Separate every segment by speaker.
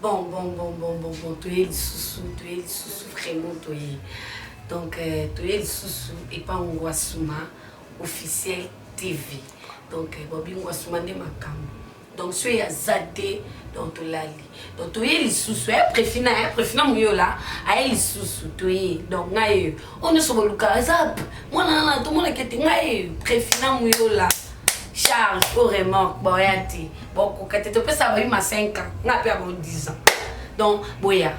Speaker 1: Bon, tu es le sous, vraiment, tu es. Donc, tu es le sous et pas un Guasuma officiel TV. Donc, Bobby Guasuma de Makam. Donc, je suis à Zade dans ton lali. Donc, tu es le sous, préfina Mouyola, à el sous, tu es. Donc, on est sur le cas, zap. Moi, tout le monde qui était, préfina Mouyola. Charge, vraiment, boyati. Bon, quand tu peux savoir, il m'a 5 ans, on a pas 10 ans. Donc, boya.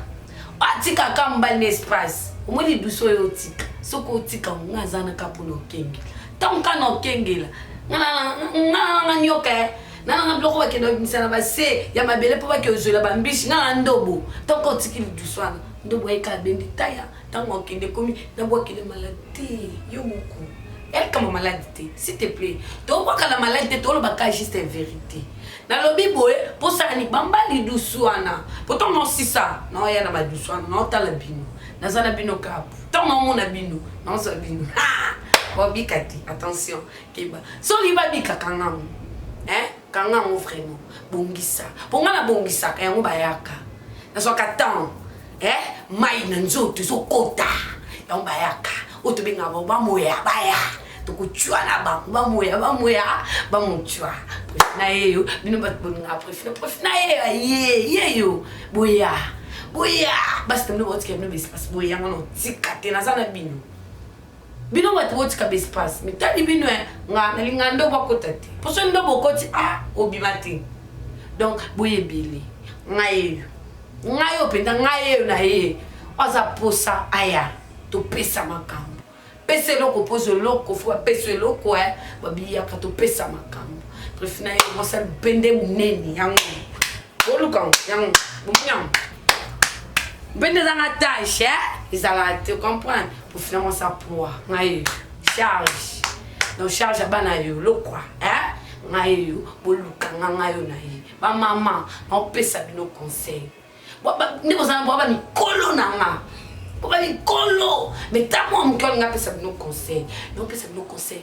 Speaker 1: Atika kamba l'espace. Au moins, il douce au tika. Soko tika, on a zana kapuno kengi. Tant qu'on a kengi là. Nana nyoke. Nana bloko wa kendo misana ba se ya mabele po ba ke ozola ba mbishi na ndobo. Tant qu'on tiki le douce wana. Ndobo e ka bendi taya. Tant qu'on kende komi na bo kende maladie. Yo moko. Elle comme maladie, s'il te plaît. Donc quoi que la maladie, tout le bagage juste une vérité. Dans le bibo, pour ça ni bamba li douçouana. Pourtant non si ça, non y a na ma douçouana, non ta la bino. Dans la bino cap. Tant non mon abino, non ça bino. Ah, bikati, attention, keba. So li ba bika kangam. Hein? Kangam vraiment. Bongisa. Ponga na bongisa ka yango bayaka. Na so katan. Mai na nzoto so kota. Yango bayaka. Otobenga ba moya baya. Tukuchua na ba moya ba muchua. Na yeyo bino bat bonga profina yeyo boya basta no wot ke no espace boya ngono tikate na sana bino wat wot ka espace mi tali bino nga na lingando ba kotati poso ndo bokoti obimati donc boye bili ngayo penda ngayo na ye oza posa aya to pesa makambo pese loko poso loko fo pese loko babiya ka to pesa makambo prefina yo mosa bende muneni yango oluka yango munyam bende zanga tâche izala te comprendre pour finalement ça poids ngai charge donc charge bana yo lokwa ngai yo boluka ngayo na yi ba mama on pesa bino conseil baba ndiko zanga baba ni kolo nanga baba ni kolo mais tamo mkolo nga pesa bino conseil donc pesa bino conseil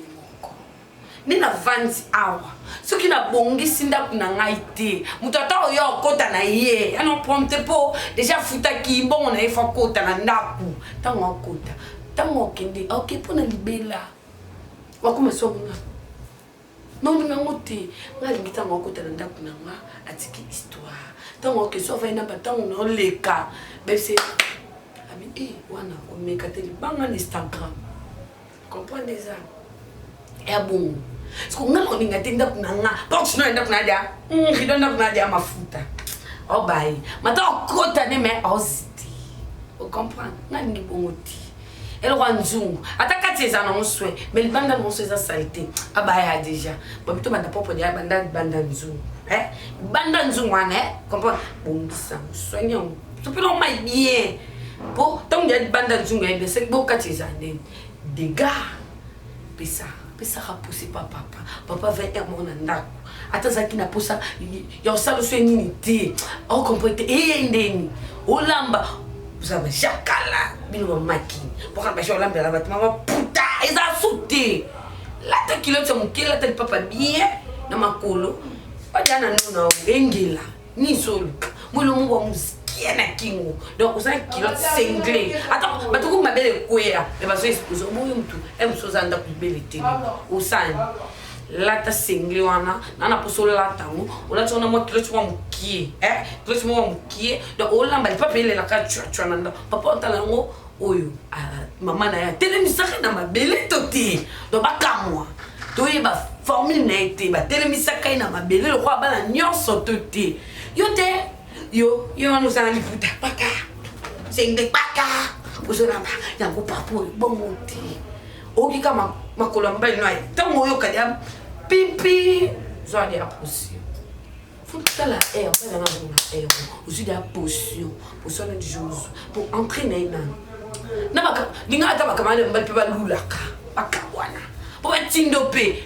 Speaker 1: nina vanzi awa soki na bongisi ndaku na ngai te mutu ata oyo okota na ye ano prompte po déjà futaki bongo na ye fa kota na ndaku ntango akota ntango okende oke mpo na libela wakoma so mona nongo te nga alingi ntango akota na ndaku na nga atiki histoire ntango oke so avai na batango na oleka bese abi wana omeka te libanga na Instagram comprendre ça et bon parce que ngalo ninga tenda kunanga box no enda kunadia ngidonda kunadia mafuta obai mata okota ne me oziti o comprendre ngani bongoti elo kwanzungu atakati za na mswe mais libanda mswe za saleté abaya déjà babito banda popo dia banda nzungu banda nzungu ane comprendre bongisa soigner tu peux non mai bien po tant dia banda nzungu ende c'est bokati za ndeni dégâts pesa ka pousser papa va être mon ndako atazaki na posa ya salo so nini te o comprendre ndeni olamba uzaba jakala bino maki pour ba olamba la batma puta eza sauté la ta kilo tsa mukela ta papa bien na makolo bajana nuna ngengela ni soluka mulo mu wa musikia na kingo donc ça kilo cinglé attends batuko mabele kwea le baso exposer moyo mtu emsozanda kubelete usani lata cinglé wana nana poso lata ngo olata ona mo kilo twa mukie kilo twa mukie donc olamba le papa ile la ka chwa nanda papa otala ngo oyo mama na ya telemisaka na mabele toti donc bakamwa toyeba formule na été ba telemisaka na mabele le kwa bana nyonso toti yote yo nous allons liputa paka senge paka uzoramba yango papo bomuti oki kama makolamba ino ay tango yo kadia pipi zo dia potion faut que la air pas dans la air aussi dia potion de jour pour entraîner na baka linga ata baka mane mbali pe balulaka baka wana po batindo pe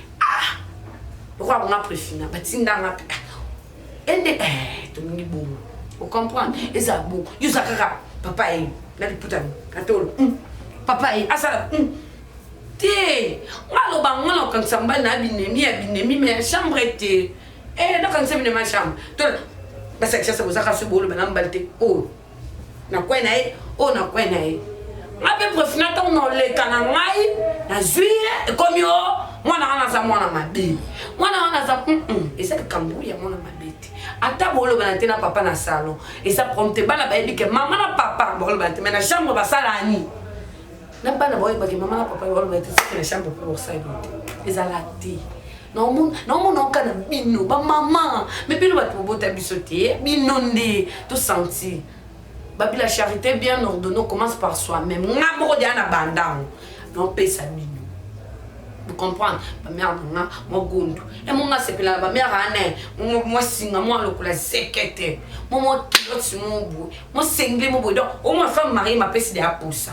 Speaker 1: pourquoi on a préfina batinda ngapi ende to mingi bomo vous comprenez et ça bon you sakaka papa et la putain katolo papa et asala te ngalo bangalo kan samba na binemi mais chambre était na kan sema ma chambre to Parce que ça vous a cassé bolo ben ambalte oh na quoi nae oh na quoi nae ngabe profina ta no le kana ngai na juillet comme yo mwana za mwana mabe mwana za et ça kambuya mwana mabete ata bolo ben tena papa na salon et ça prompte bana ba que maman na papa bolo ben mais na chambre ba sala ni na bana boy ba que maman na papa bolo ben na chambre pour ça les alati non mon kana bino ba maman mais bino ba to bota bisoté bino ndé tout senti ba la charité bien ordonnée commence par soi-même ngamo diana bandang non pesa bino vous comprenez ba mère nga mo gondo et mon nga sepela ba mère ané mo singa mo lokola sekete mo kiloti mo sengle mo bodo o ma femme mariée ma pesi de apusa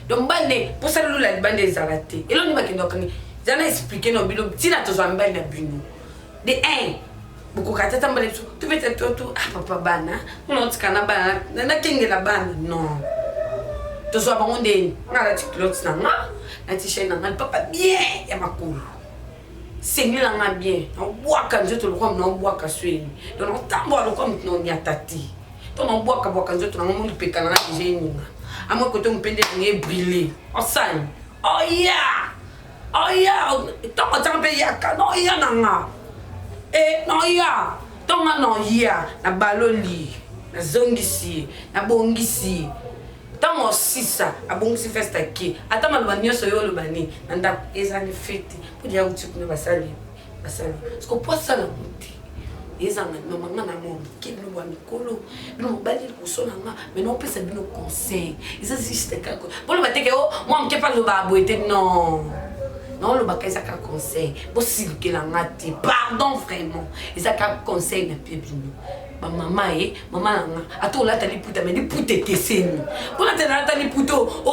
Speaker 1: donc bane pour ça la bande des arrêtés et là ni makendo kangi jana expliquer no bilo tina to zamba na bino de un beaucoup katata mbale tu peut tout ah papa bana non tikana bana na kengela bana non to so ba onde ngala tiklots na t-shirt na papa bien ya makulu sengela nga bien na bwaka nzoto lo comme na bwaka sweni donc on tambo lo comme no nyatati to na bwaka nzoto na mo pekana na jeninga amo ko to mpende nge briller osani oh yeah oh yeah, don't jump in yaka. No yeah nanga. No yeah. Don't no yeah. Na baloli, na zongisi, na bongisi. Don't sisa, a bongisi festa ki. Atama lwanyo so yo lubani. Nanda ezani fiti. Pudi ya uchiku ne basali. Sko posa la muti. Ezanga no manga na mo. Kibno bwa mikolo. Bino bali kusona nga. Bino pesa bino conseil. Isa ziste kako. Bolo bateke o, moi mke pa lo babo ete non. Non, le bac, ça conseil. Possible que la mati. Pardon, vraiment. Et ça conseil n'a plus bien. Ma maman, maman, à tout là, t'as les poutres, mais les poutres étaient saines. Pour la t'as les poutres,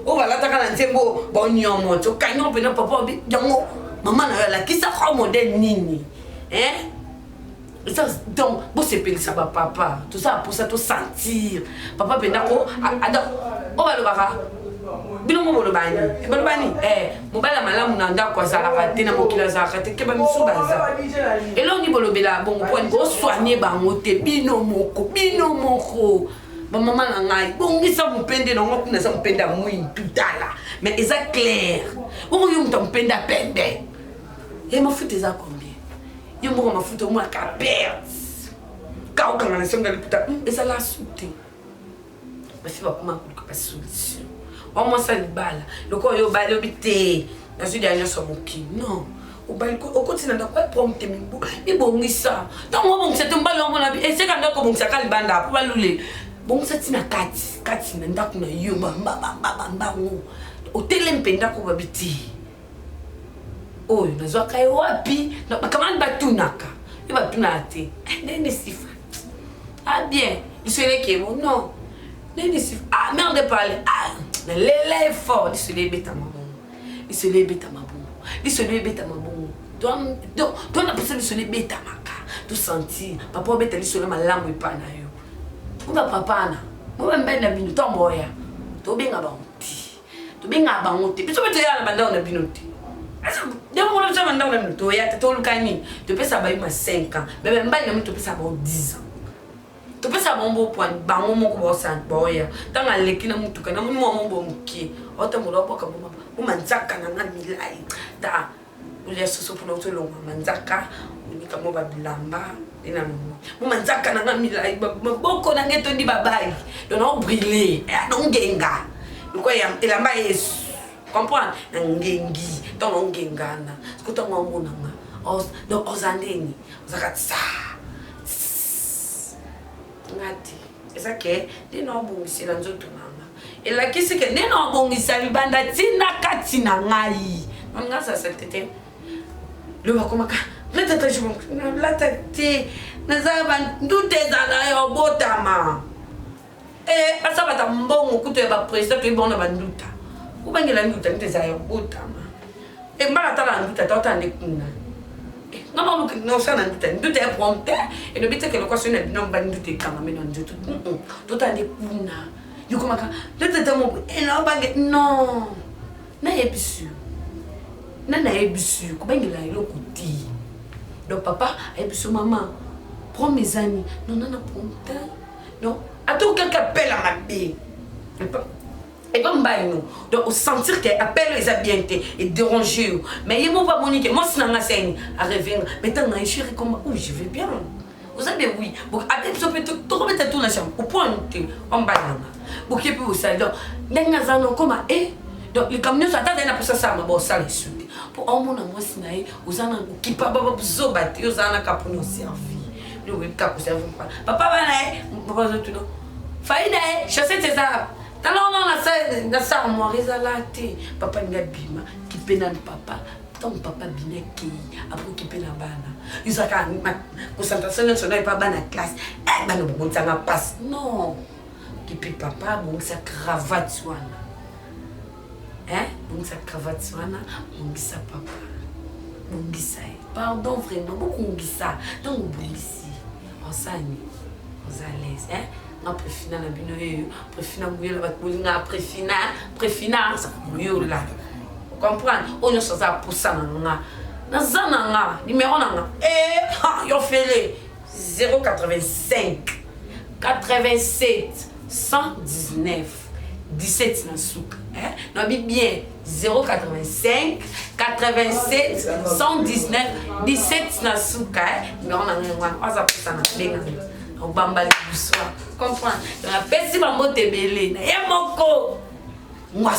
Speaker 1: voilà, t'as qu'à l'ensemble, bon, yon, mon, tu as non, papa, yon, maman, là, qui ça croit modèle nini? Hein? Donc, bon, c'est payé ça, papa. Tout ça, pour ça, tout sentir. Papa, penako, oh, va le bara. Bino mo bolobani mobala malamu na ndako azalaka te na mokili azalaka te ke bamisu baza elongi bolobela bongo poni bosoigne bango te bino moko bamama na ngai bongisa mopende nango kuna za mopende ya mwindu tala mais eza clair bongo yo muta mopende ya pembe ye mafuta eza combien yo moko mafuta omwaka perte kaokanga na songa liputa ezala su te basi bakoma koluka basolution au moins ça le bal le corps yo bal obité na suis dernier sur mon qui non au bal au continent d'après prompte mimbo et bon ça donc moi bon c'est un ballon mon abi et c'est quand donc bon ça kali banda pour balule bon ça tina kati na ndako na yo ba au telempenda ko babiti oh na zo kai wapi na kama batunaka et batunate nene sifa ah bien il serait que non nene sifa ah merde parler ah l'élève fort, il se lève à ma bon. Il se lève à ma bon. Il se lève à ma bon. Donc la personne se lève à ma car. Tout sentir. Papa bête il se lève à l'âme et pas na yo. Moi papa na. Moi ben na binu to moya. To benga ba uti. To benga ba uti. Biso bete ya na banda na binu uti. Asa de mo na banda na binu to ya to lukani. To pesa ba yuma 5 ans. Bebe mbali na to pesa ba 10 ans. Tu peux savoir mon point, bango mon ko bosan boya. Tanga leki na mutu kana mu mo mo muki. Ota mu lobo ka mama. Mu manzaka na milai. Ta ule soso puno to lo manzaka. Ni ka mo ba bilamba. Ina mu manzaka na milai boko na ngeto ndi babai. Do na briller. No ngenga. Luko ya elamba yesu. Comprendre? Na ngengi. To no ngengana. Skuta ngo na nga. Do ozandeni. Ozakatsa. Ngati ezake ndino bongisela nzoto nanga elakisi ke ndino bongisa libanda tina kati na ngai nga sa tete le bakomaka la tata je la tete nazaba ndute zala yo botama asa bata mbongo kuto ba president to ibona banduta ubangela nduta ndeza yo botama mbala tala nduta totande kuna non, non, ça n'a pas de tout est prompte et le but c'est que le question n'est pas de tout quand même non tout a des kuna you comme ça le temps mon et non pas non na ebisu na ebisu ko bangela ilo kuti donc papa ebisu maman prends mes amis. Non, non, non, non. À tout quelqu'un appelle à ma bille. Et pas nous. Donc, sentir qu'elle appelle les habiletés et déranger. Mais il m'a pas monique. Moi, c'est un scène à revenir. Mais tant que chérie, comme oui, je vais bien. Vous savez, oui. Donc, à des personnes, tu remets tout dans la chambre. Au point où on va donc, il peut vous saluer. Donc, nous comme et donc, les camions s'attendent à ça, mais bon, ça les suit. Pour un moment, moi, c'est naïf. Vous en avez qui pas besoin de battre. Vous en avez qu'à pour nous servir. Nous, oui, qu'à pour servir. Papa, va naïf. Papa, va tout. Faïda, chasser tes arbres. Alors, on a ça, moi, résalate. Papa, n'a bima, qui pénale papa. Tant papa bina qui, après qui pénale bana. Ils ont une concentration nationale, pas bana classe. Eh, ben, nous, ça n'a pas. Non. Qui peut papa, bon, sa cravate, soana. Hein? Bon, sa cravate, soana, bon, ça papa. Bon, ça. Pardon, vraiment, beaucoup, ça. Donc, bon, ici. On s'anime. On s'aise, hein? Après final na bino préfina muyela ba kulinga préfina muyela comprendre on se ça pour ça na zananga numéro nanga yo fele 085 87 119 17 na souka na bien 085 87 119 17 na souka numéro nanga on ça pour ça na benga on bambali buswa comprendre donc apesi bango tebele na ye moko